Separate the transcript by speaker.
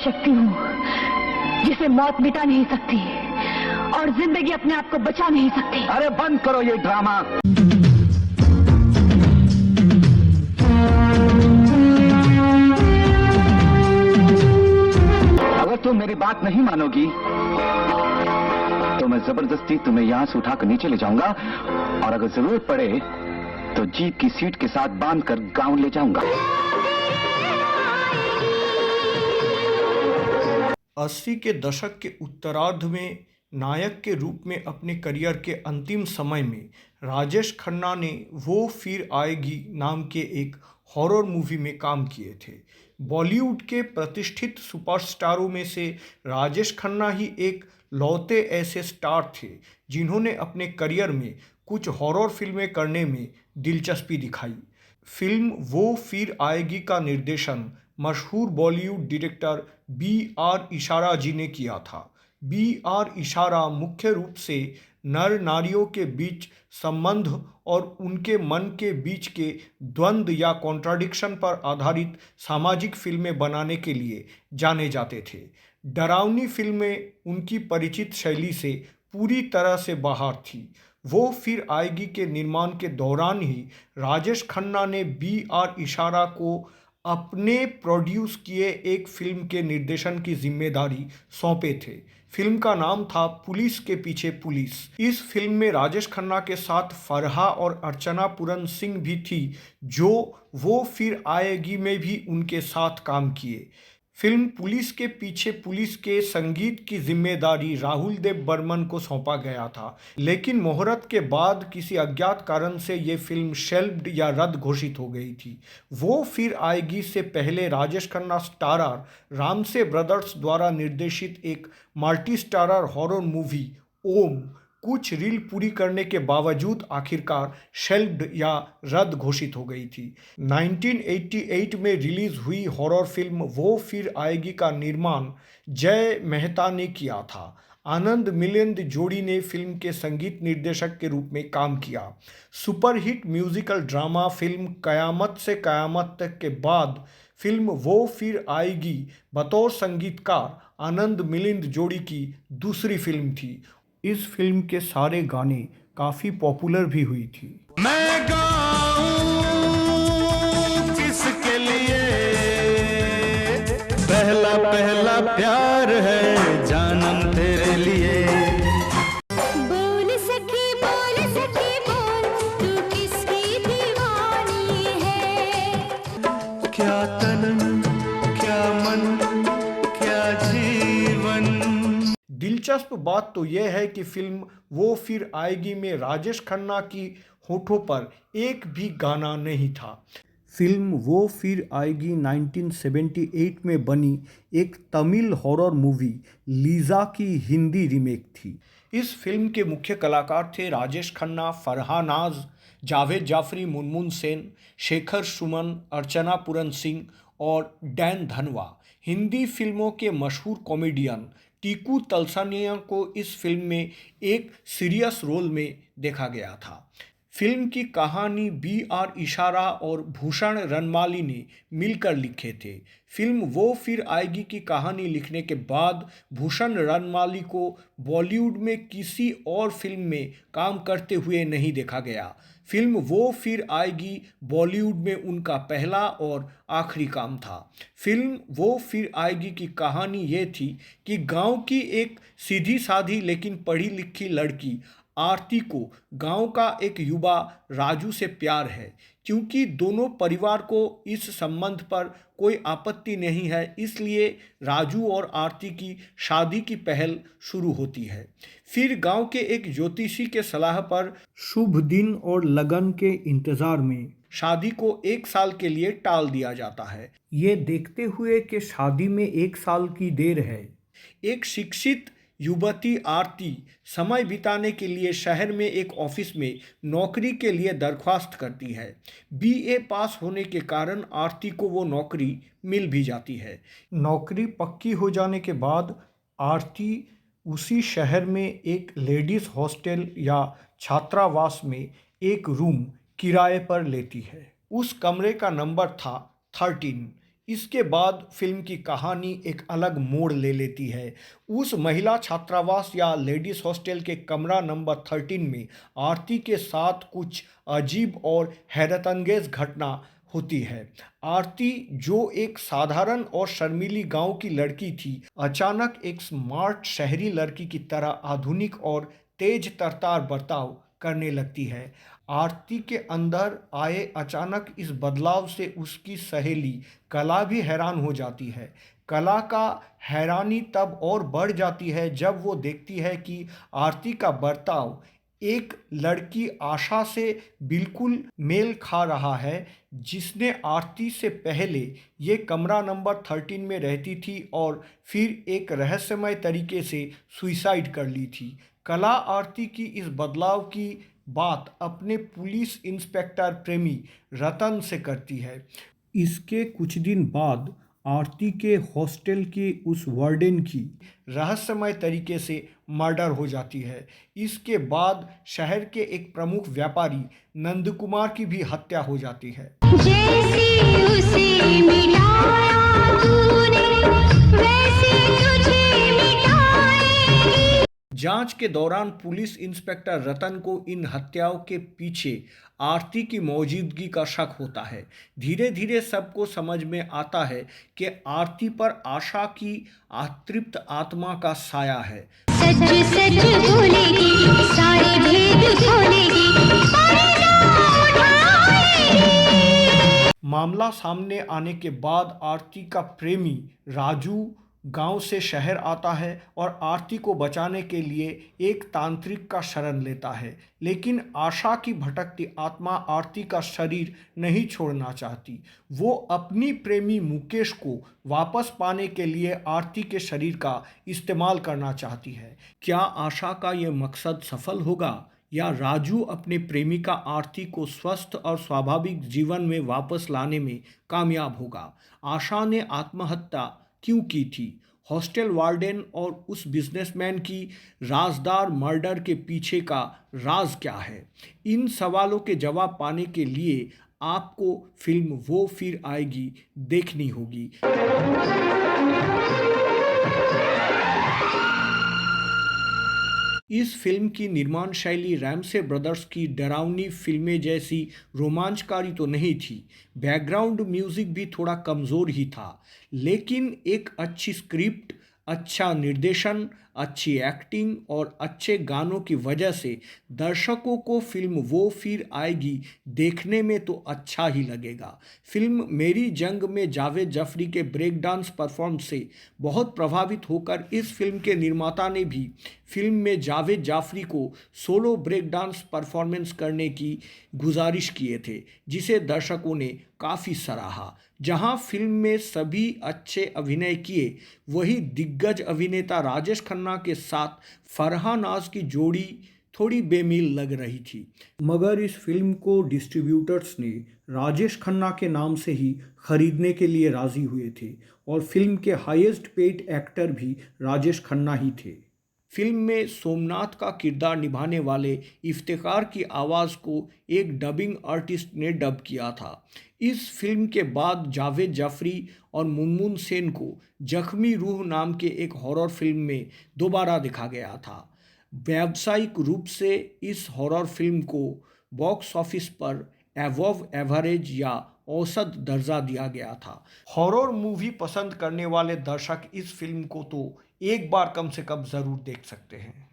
Speaker 1: शक्ति हूँ जिसे मौत मिटा नहीं सकती और जिंदगी अपने आप को बचा नहीं सकती।
Speaker 2: अरे बंद करो ये ड्रामा। अगर तुम मेरी बात नहीं मानोगी तो मैं जबरदस्ती तुम्हें यहां से उठाकर नीचे ले जाऊंगा और अगर जरूरत पड़े तो जीप की सीट के साथ बांधकर गांव ले जाऊंगा।
Speaker 3: 80 के दशक के उत्तरार्ध में नायक के रूप में अपने करियर के अंतिम समय में राजेश खन्ना ने वो फिर आएगी नाम के एक हॉरर मूवी में काम किए थे। बॉलीवुड के प्रतिष्ठित सुपरस्टारों में से राजेश खन्ना ही एक लौते ऐसे स्टार थे जिन्होंने अपने करियर में कुछ हॉरर फिल्में करने में दिलचस्पी दिखाई। फिल्म वो फिर आएगी का निर्देशन मशहूर बॉलीवुड डायरेक्टर B.R. इशारा जी ने किया था। B.R. इशारा मुख्य रूप से नर नारियों के बीच संबंध और उनके मन के बीच के द्वंद्व या कॉन्ट्राडिक्शन पर आधारित सामाजिक फिल्में बनाने के लिए जाने जाते थे। डरावनी फिल्में उनकी परिचित शैली से पूरी तरह से बाहर थी। वो फिर आएगी के निर्माण के दौरान ही राजेश खन्ना ने B.R. इशारा को अपने प्रोड्यूस किए एक फिल्म के निर्देशन की जिम्मेदारी सौंपे थे। फिल्म का नाम था पुलिस के पीछे पुलिस। इस फिल्म में राजेश खन्ना के साथ फरहा और अर्चना पूरन सिंह भी थी जो वो फिर आएगी में भी उनके साथ काम किए। फिल्म पुलिस के पीछे पुलिस के संगीत की जिम्मेदारी राहुल देव बर्मन को सौंपा गया था, लेकिन मुहूर्त के बाद किसी अज्ञात कारण से ये फिल्म शेल्व्ड या रद्द घोषित हो गई थी। वो फिर आएगी से पहले Rajesh Khanna starrer Ramsay brothers द्वारा निर्देशित एक मल्टी स्टारर हॉरर मूवी ओम कुछ रील पूरी करने के बावजूद आखिरकार शेल्व्ड या रद्द घोषित हो गई थी। 1988 में रिलीज हुई हॉरर फिल्म वो फिर आएगी का निर्माण जय मेहता ने किया था। आनंद मिलिंद जोड़ी ने फिल्म के संगीत निर्देशक के रूप में काम किया। सुपरहिट म्यूजिकल ड्रामा फिल्म कयामत से कयामत तक के बाद फिल्म वो फिर आएगी बतौर संगीतकार आनंद मिलिंद जोड़ी की दूसरी फिल्म थी। इस फिल्म के सारे गाने काफ़ी पॉपुलर भी हुई थी।
Speaker 4: मैं गाऊं किसके लिए, पहला पहला प्यार है जानम तेरे लिए।
Speaker 5: बोल सखी बोल तू किसकी दीवानी है।
Speaker 4: क्या तन क्या मन क्या जीवन।
Speaker 3: दिलचस्प बात तो यह है कि फिल्म वो फिर आएगी में राजेश खन्ना की होठों पर एक भी गाना नहीं था। फिल्म वो फिर आएगी 1978 में बनी एक तमिल हॉरर मूवी लीजा की हिंदी रीमेक थी। इस फिल्म के मुख्य कलाकार थे राजेश खन्ना, फरहा नाज, जावेद जाफरी, मुनमुन सेन, शेखर सुमन, अर्चना पूरन सिंह और डैन धनवा। हिंदी फिल्मों के मशहूर कॉमेडियन टीकू तलसानिया को इस फिल्म में एक सीरियस रोल में देखा गया था। फिल्म की कहानी B.R. इशारा और भूषण रनमाली ने मिलकर लिखे थे। फिल्म वो फिर आएगी की कहानी लिखने के बाद भूषण रनमाली को बॉलीवुड में किसी और फिल्म में काम करते हुए नहीं देखा गया। फिल्म वो फिर आएगी बॉलीवुड में उनका पहला और आखिरी काम था। फिल्म वो फिर आएगी की कहानी ये थी कि गांव की एक सीधी साधी लेकिन पढ़ी लिखी लड़की आरती को गांव का एक युवा राजू से प्यार है। क्योंकि दोनों परिवार को इस संबंध पर कोई आपत्ति नहीं है, इसलिए राजू और आरती की शादी की पहल शुरू होती है। फिर गांव के एक ज्योतिषी के सलाह पर शुभ दिन और लगन के इंतजार में शादी को 1 साल के लिए टाल दिया जाता है। ये देखते हुए कि शादी में 1 साल की देर है, एक शिक्षित युवती आरती समय बिताने के लिए शहर में एक ऑफिस में नौकरी के लिए दरख्वास्त करती है। BA पास होने के कारण आरती को वो नौकरी मिल भी जाती है। नौकरी पक्की हो जाने के बाद आरती उसी शहर में एक लेडीज़ हॉस्टल या छात्रावास में एक रूम किराए पर लेती है। उस कमरे का नंबर था 13। इसके बाद फिल्म की कहानी एक अलग मोड़ ले लेती है। उस महिला छात्रावास या लेडीज हॉस्टल के कमरा नंबर 13 में आरती के साथ कुछ अजीब और हैरतअंगेज घटना होती है। आरती, जो एक साधारण और शर्मीली गांव की लड़की थी, अचानक एक स्मार्ट शहरी लड़की की तरह आधुनिक और तेज तर्रार बर्ताव करने लगती है। आरती के अंदर आए अचानक इस बदलाव से उसकी सहेली कला भी हैरान हो जाती है। कला का हैरानी तब और बढ़ जाती है जब वो देखती है कि आरती का बर्ताव एक लड़की आशा से बिल्कुल मेल खा रहा है, जिसने आरती से पहले ये कमरा नंबर 13 में रहती थी और फिर एक रहस्यमय तरीके से सुसाइड कर ली थी। कला आरती की इस बदलाव की बात अपने पुलिस इंस्पेक्टर प्रेमी रतन से करती है। इसके कुछ दिन बाद आरती के हॉस्टल के उस वार्डन की रहस्यमय तरीके से मर्डर हो जाती है। इसके बाद शहर के एक प्रमुख व्यापारी नंदकुमार की भी हत्या हो जाती है।
Speaker 5: जैसे उसे मिटाया तूने वैसे तुझे मिटाएंगी।
Speaker 3: जांच के दौरान पुलिस इंस्पेक्टर रतन को इन हत्याओं के पीछे आरती की मौजूदगी का शक होता है। धीरे धीरे सबको समझ में आता है कि आरती पर आशा की अतृप्त आत्मा का साया है।
Speaker 5: सच सच बोलेगी सारे भेद खोलेगी पर्दा उठाएगी।
Speaker 3: मामला सामने आने के बाद आरती का प्रेमी राजू गांव से शहर आता है और आरती को बचाने के लिए एक तांत्रिक का शरण लेता है, लेकिन आशा की भटकती आत्मा आरती का शरीर नहीं छोड़ना चाहती। वो अपनी प्रेमी मुकेश को वापस पाने के लिए आरती के शरीर का इस्तेमाल करना चाहती है। क्या आशा का ये मकसद सफल होगा या राजू अपने प्रेमिका आरती को स्वस्थ और स्वाभाविक जीवन में वापस लाने में कामयाब होगा? आशा ने आत्महत्या क्यों की थी? हॉस्टल वार्डन और उस बिजनेसमैन की राजदार मर्डर के पीछे का राज क्या है? इन सवालों के जवाब पाने के लिए आपको फिल्म वो फिर आएगी देखनी होगी। इस फिल्म की निर्माण शैली रैमसे ब्रदर्स की डरावनी फिल्में जैसी रोमांचकारी तो नहीं थी। बैकग्राउंड म्यूजिक भी थोड़ा कमज़ोर ही था, लेकिन एक अच्छी स्क्रिप्ट, अच्छा निर्देशन, अच्छी एक्टिंग और अच्छे गानों की वजह से दर्शकों को फिल्म वो फिर आएगी देखने में तो अच्छा ही लगेगा। फिल्म मेरी जंग में जावेद जाफरी के ब्रेक डांस परफॉर्मेंस से बहुत प्रभावित होकर इस फिल्म के निर्माता ने भी फिल्म में जावेद जाफरी को सोलो ब्रेक डांस परफॉर्मेंस करने की गुजारिश किए थे, जिसे दर्शकों ने काफ़ी सराहा। जहां फिल्म में सभी अच्छे अभिनय किए, वही दिग्गज अभिनेता राजेश खन्ना के साथ फरहान नाज की जोड़ी थोड़ी बेमिल लग रही थी। मगर इस फिल्म को डिस्ट्रीब्यूटर्स ने राजेश खन्ना के नाम से ही खरीदने के लिए राजी हुए थे और फिल्म के हाईएस्ट पेड एक्टर भी राजेश खन्ना ही थे। फिल्म में सोमनाथ का किरदार निभाने वाले इफ्तिकार की आवाज़ को एक डबिंग आर्टिस्ट ने डब किया था। इस फिल्म के बाद जावेद जाफरी और मुनमुन सेन को जख्मी रूह नाम के एक हॉरर फिल्म में दोबारा दिखा गया था। व्यावसायिक रूप से इस हॉरर फिल्म को बॉक्स ऑफिस पर एवव एवरेज या औसत दर्जा दिया गया था। हॉरर मूवी पसंद करने वाले दर्शक इस फिल्म को तो एक बार कम से कम ज़रूर देख सकते हैं।